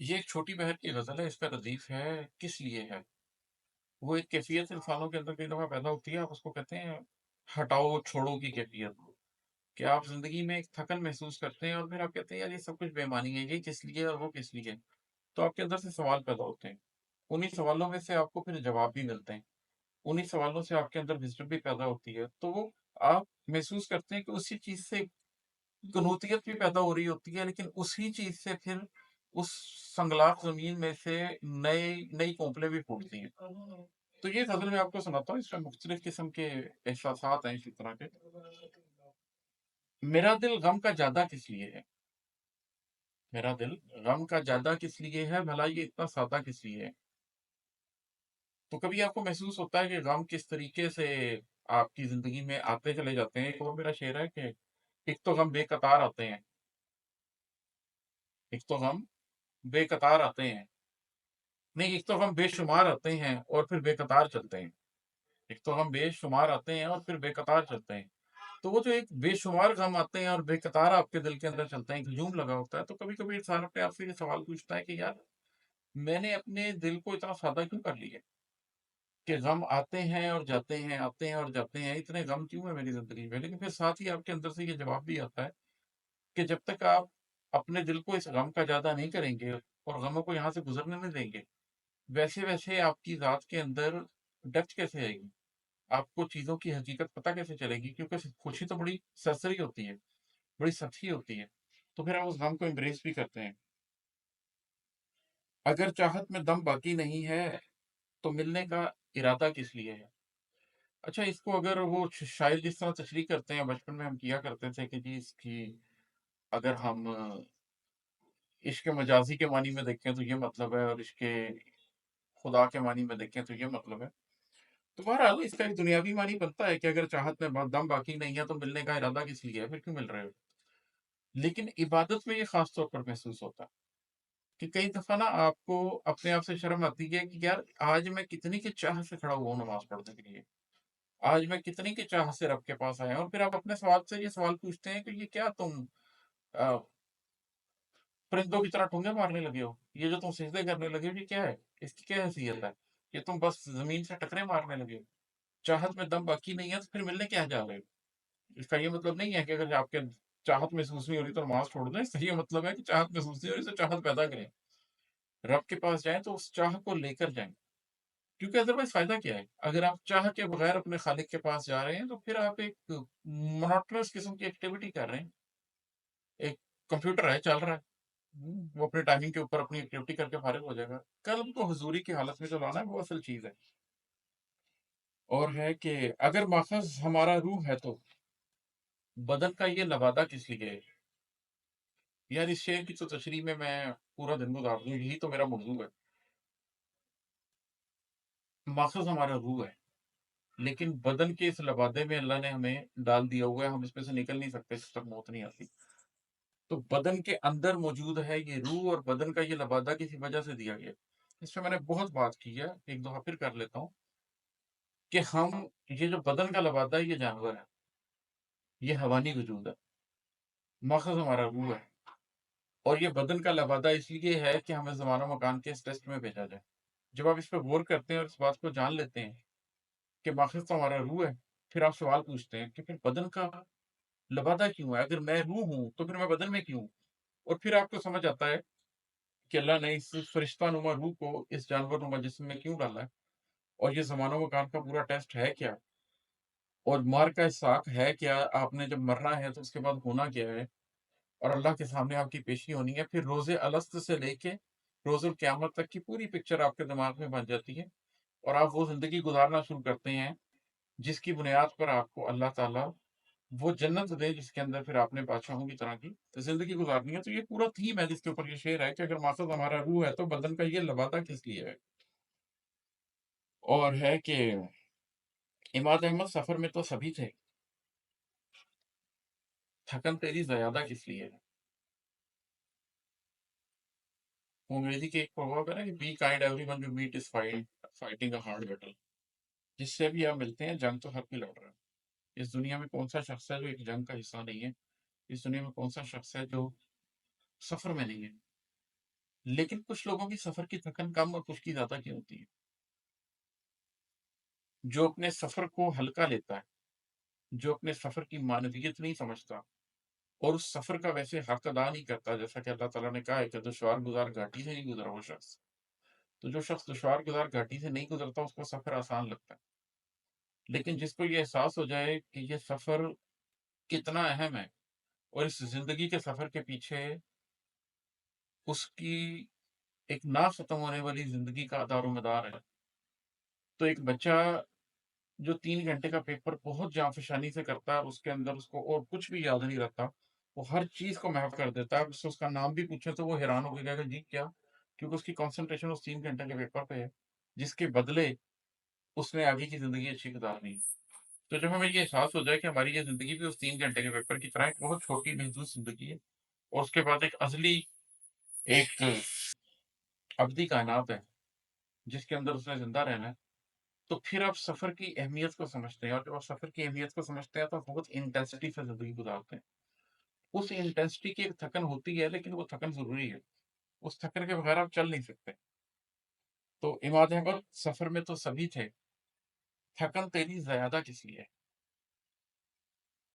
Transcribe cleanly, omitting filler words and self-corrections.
یہ ایک چھوٹی بہر کی غزل ہے، اس کا ردیف ہے کس لیے ہے؟ وہ ایک کیفیت انسانوں کے اندر کئی دفعہ پیدا ہوتی ہے، آپ اس کو کہتے ہیں ہٹاؤ چھوڑو کی کیفیت، کہ آپ زندگی میں ایک تھکن محسوس کرتے ہیں اور پھر آپ کہتے ہیں یار یہ سب کچھ بے معنی ہے، یہ کس لیے اور وہ کس لیے؟ تو آپ کے اندر سے سوال پیدا ہوتے ہیں، انہی سوالوں میں سے آپ کو پھر جواب بھی ملتے ہیں، انہی سوالوں سے آپ کے اندر وزڈم بھی پیدا ہوتی ہے، تو وہ آپ محسوس کرتے ہیں کہ اسی چیز سے قنوتیت بھی پیدا ہو رہی ہوتی ہے، لیکن اسی چیز سے پھر اس سنگلاخ زمین میں سے نئی کونپلیں بھی پھوٹتی ہیں۔ تو یہ غزل میں آپ کو سناتا ہوں، اس میں مختلف قسم کے احساسات ہیں اسی طرح کے۔ میرا دل غم کا جادہ کس لیے ہے؟ میرا دل غم کا جادہ کس لیے ہے، بھلا یہ اتنا سادہ کس لیے ہے؟ تو کبھی آپ کو محسوس ہوتا ہے کہ غم کس طریقے سے آپ کی زندگی میں آتے چلے جاتے ہیں؟ ایک اور میرا شعر ہے کہ ایک تو غم بے قطار آتے ہیں، ایک تو غم بے قطار آتے ہیں، نہیں ایک تو غم بے شمار آتے ہیں اور پھر بے قطار چلتے ہیں، ایک تو غم بے شمار آتے ہیں اور پھر بے قطار چلتے ہیں۔ تو وہ جو ایک بے شمار غم آتے ہیں اور بے قطار آپ کے دل کے اندر چلتے ہیں، ایک ہجوم لگا ہوتا ہے، تو کبھی کبھی انسان اپنے آپ سے یہ سوال پوچھتا ہے کہ یار میں نے اپنے دل کو اتنا سادہ کیوں کر لیا کہ غم آتے ہیں اور جاتے ہیں، آتے ہیں اور جاتے ہیں، اتنے غم کیوں ہیں میری زندگی میں؟ لیکن پھر ساتھ ہی آپ کے اندر سے یہ جواب بھی آتا ہے کہ جب تک آپ اپنے دل کو اس غم کا زیادہ نہیں کریں گے اور غموں کو یہاں سے گزرنے نہیں دیں گے، ویسے ویسے آپ کی ذات کے اندر ڈیپتھ کیسے آئے گی؟ آپ کو چیزوں کی حقیقت پتہ کیسے چلے گی؟ کیونکہ خوشی تو بڑی سرسری ہوتی ہے، بڑی سطحی ہوتی ہے، تو پھر آپ اس غم کو امبریس بھی کرتے ہیں۔ اگر چاہت میں دم باقی نہیں ہے تو ملنے کا ارادہ کس لیے ہے؟ اچھا، اس کو اگر وہ شاعر جس طرح تشریح کرتے ہیں، بچپن میں ہم کیا کرتے تھے کہ جی اس کی اگر ہم عشق مجازی کے معنی میں دیکھیں تو یہ مطلب ہے، اور عشق خدا کے معنی میں دیکھیں تو یہ مطلب ہے۔ تو بہرحال اس کا ایک دنیاوی معنی بنتا ہے کہ اگر چاہت میں دم باقی نہیں ہے تو ملنے کا ارادہ کس لیے ہے، پھر کیوں مل رہے ہو؟ لیکن عبادت میں یہ خاص طور پر محسوس ہوتا ہے کہ کئی دفعہ نا آپ کو اپنے آپ سے شرم آتی ہے کہ یار آج میں کتنی کی چاہ سے کھڑا ہوا ہوں نماز پڑھنے کے لیے، آج میں کتنی کی چاہ سے رب کے پاس آیا ہوں، اور پھر آپ اپنے سوال سے یہ سوال پوچھتے ہیں کہ یہ کیا تم آ، پرندوں کی طرح ٹھونگے مارنے لگے ہو؟ یہ جو تم سجدے کرنے لگے ہو یہ کیا ہے؟ اس کی کیا حیثیت ہے؟ کہ تم بس زمین سے ٹکرے مارنے لگے ہو؟ چاہت میں دم باقی نہیں ہے تو پھر ملنے کیا جا رہے ہو؟ اس کا یہ مطلب نہیں ہے کہ اگر آپ کے چاہت محسوس نہیں ہو رہی تو نماز چھوڑ دیں، اس کا یہ مطلب ہے کہ چاہت محسوس نہیں ہو رہی تو چاہت پیدا کریں، رب کے پاس جائیں تو اس چاہ کو لے کر جائیں، کیونکہ ادروائز فائدہ کیا ہے؟ اگر آپ چاہ کے بغیر اپنے خالق کے پاس جا رہے ہیں تو پھر آپ ایک مونوٹنس قسم کی ایکٹیویٹی کر رہے ہیں، ایک کمپیوٹر ہے چل رہا ہے، وہ اپنے ٹائمنگ کے اوپر اپنی ایکٹیویٹی کر کے فارغ ہو جائے گا، قلب کو حضوری کی حالت میں جو لانا ہے وہ اصل چیز ہے۔ اور ہے کہ اگر ماخذ ہمارا روح ہے تو بدن کا یہ لبادہ کس لیے ہے؟ یار اس شعر کی تو تشریح میں پورا دن گزار دوں، یہی تو میرا موضوع ہے۔ ماخذ ہمارا روح ہے، لیکن بدن کے اس لبادے میں اللہ نے ہمیں ڈال دیا ہوا ہے، ہم اس میں سے نکل نہیں سکتے جب تک موت نہیں آتی۔ تو بدن کے اندر موجود ہے یہ روح، اور بدن کا یہ لبادہ کسی وجہ سے دیا گیا۔ اس پہ میں نے بہت بات کی ہے، ایک دفعہ پھر کر لیتا ہوں کہ ہم یہ جو بدن کا لبادہ ہے یہ جانور ہے، یہ حیوانی وجود ہے، ماخذ ہمارا روح ہے، اور یہ بدن کا لبادہ اس لیے ہے کہ ہمیں زمان و مکان کے اس ٹیسٹ میں بھیجا جائے۔ جب آپ اس پہ غور کرتے ہیں اور اس بات کو جان لیتے ہیں کہ ماخذ تو ہمارا روح ہے، پھر آپ سوال پوچھتے ہیں کہ پھر بدن کا لبادہ کیوں ہے؟ اگر میں روح ہوں تو پھر میں بدن میں کیوں ہوں؟ اور پھر آپ کو سمجھ آتا ہے کہ اللہ نے اس فرشتہ نما روح کو اس جانور نما جسم میں کیوں ڈالا ہے، اور یہ زمان و مکان کا پورا ٹیسٹ ہے کیا، اور مار کا ساکھ ہے کیا، آپ نے جب مرنا ہے تو اس کے بعد ہونا کیا ہے، اور اللہ کے سامنے آپ کی پیشی ہونی ہے۔ پھر روز الست سے لے کے روز القیامت تک کی پوری پکچر آپ کے دماغ میں بن جاتی ہے، اور آپ وہ زندگی گزارنا شروع کرتے ہیں جس کی بنیاد پر آپ کو اللہ تعالیٰ وہ جنت دے جس کے اندر پھر آپ نے بادشاہوں کی طرح کی زندگی گزارنی ہے۔ تو یہ پورا تھیم ہے جس کے اوپر یہ شعر ہے کہ اگر مقصد ہمارا روح ہے تو بدن کا یہ لبادہ کس لیے ہے؟ اور ہے کہ اماد احمد سفر میں تو سبھی تھے، تھکن تیری زیادہ کس لیے ہے؟ وہ انگریزی کے ایک پروورب ہے نا کہ be kind everyone you meet is fighting a hard battle, جس سے بھی آپ ملتے ہیں جنگ تو ہر کوئی لڑ رہا ہے۔ اس دنیا میں کون سا شخص ہے جو ایک جنگ کا حصہ نہیں ہے؟ اس دنیا میں کون سا شخص ہے جو سفر میں نہیں ہے؟ لیکن کچھ لوگوں کی سفر کی تھکن کم اور کچھ کی زیادہ کی ہوتی ہے۔ جو اپنے سفر کو ہلکا لیتا ہے، جو اپنے سفر کی معنویت نہیں سمجھتا اور اس سفر کا ویسے حق ادا نہیں کرتا، جیسا کہ اللہ تعالیٰ نے کہا ہے کہ دشوار گزار گھاٹی سے نہیں گزرا وہ شخص، تو جو شخص دشوار گزار گھاٹی سے نہیں گزرتا اس کو سفر آسان لگتا ہے۔ لیکن جس کو یہ احساس ہو جائے کہ یہ سفر کتنا اہم ہے اور اس زندگی کے سفر کے پیچھے اس کی ایک نہ ختم ہونے والی زندگی کا دار و مدار ہے، تو ایک بچہ جو 3 گھنٹے کا پیپر بہت جاں سے کرتا ہے، اس کے اندر اس کو اور کچھ بھی یاد نہیں رہتا، وہ ہر چیز کو محو کر دیتا ہے، اس سے اس کا نام بھی پوچھے تو وہ حیران ہو کے کہے گا جی کیا، کیونکہ اس کی کانسنٹریشن اس 3 گھنٹے کے پیپر پہ ہے، جس کے بدلے اس نے آگے کی زندگی اچھی گزارنی ہے۔ تو جب ہمیں یہ احساس ہو جائے کہ ہماری یہ زندگی بھی اس 3 گھنٹے کے پیپر کی طرح ایک بہت چھوٹی محدود زندگی ہے اور اس کے بعد ایک ازلی ایک ابدی کائنات ہے جس کے اندر اس نے زندہ رہنا ہے، تو پھر آپ سفر کی اہمیت کو سمجھتے ہیں، اور جب آپ سفر کی اہمیت کو سمجھتے ہیں تو آپ بہت انٹینسٹی سے زندگی گزارتے ہیں۔ اس انٹینسٹی کی ایک تھکن ہوتی ہے لیکن وہ تھکن ضروری ہے، اس تھکن کے بغیر آپ چل نہیں سکتے۔ تو اماد احمد سفر میں تو سبھی تھے، تھکن تیری زیادہ کس لیے ہے؟